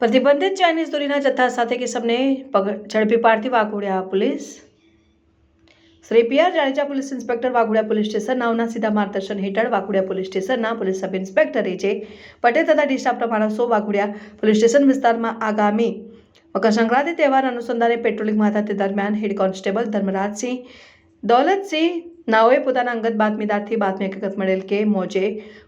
પ્રતિબંધિત ચાઇનીઝ દોરીના જથ્થા સાથે કિસમને ઝડપી પાડતી Waghodia police. Shri PR Jadeja police inspector Waghodia police station નાઓના સીધા માર્ગદર્શન હેઠળ વાઘોડિયા પોલીસ સ્ટેશનના police sub inspector J Patel તથા ડીસાપના માણસો વાઘોડિયા પોલીસ સ્ટેશન વિસ્તારમાં આગામી મકર સંક્રાંતિ તહેવાર અનુસંધાને પેટ્રોલિંગમાં હતા તે દરમિયાન હેડ કોન્સ્ટેબલ ધર્મરાજસિંહ દौलतसिंह નાઓએ પોતાના અંગત બાતમીદારથી બાતમી હકીકત મળેલ કે મોજે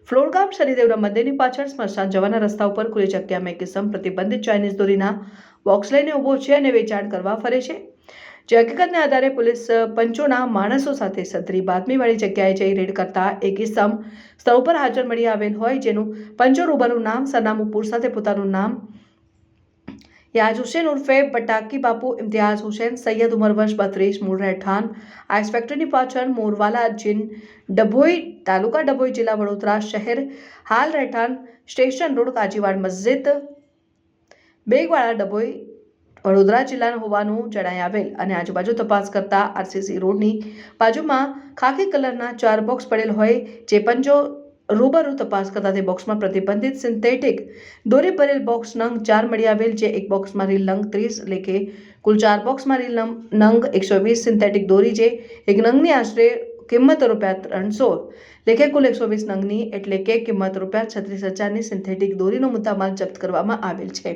ફ્લોરગામ શનિદેવના મંદિરની પાછળ સ્મશાન જવાના રસ્તા ઉપર ખુલ્લી જગ્યામાં એક કિસમ પ્રતિબંધિત ચાઇનીઝ દોરીના બોક્સ લઈને ઊભો છે અને વેચાણ કરવા ફરે છે। જે હકીકતને આધારે પોલીસ પંચોના માણસો સાથે સદરી બાતમીવાળી જગ્યાએ જઈ રેડ કરતા એક કિસમ સ્થળ ઉપર હાજર મળી આવેલ હોય જેનું પંચો રૂબરૂ નામ સરનામું પૂર સાથે પોતાનું નામ याज हुसैन उर्फे पटाकी बापू इम्तियाज हुसैन सैयद उमर वर्ष 32 मूल રહેઠાણ आइस फैक्ट्री पाचन मोरवाला जिन डभोई तालुका डभोई जिला वडोदरा शहर हाल રહેઠાણ स्टेशन रोड काजीवाड़ मस्जिद बेगवाड़ा डभोई वडोदरा जिल्लाનો હોવાનું જણાઈ આવેલ અને આજુબાજુ તપાસ કરતા આરસીસી રોડની બાજુમાં ખાકી કલરના 4 બોક્સ પડેલ હોય જે પંજો रूबरू तपास करता ते बॉक्स में प्रतिबंधित सिंथेटिक दोरी भरेल बॉक्स नंग 4 मળી આવેલ જે એક બોક્સ માં રીલ નંગ 30 લેકે કુલ 4 બોક્સ માં રીલ નંગ 120 સિન્થેટિક દોરી જે એક નંગની આશરે કિંમત ₹300 લેકે કુલ 120 નંગની એટલે કે કિંમત ₹36,000ની સિન્થેટિક દોરીનો મુદ્દામાલ જપ્ત કરવામાં આવેલ છે।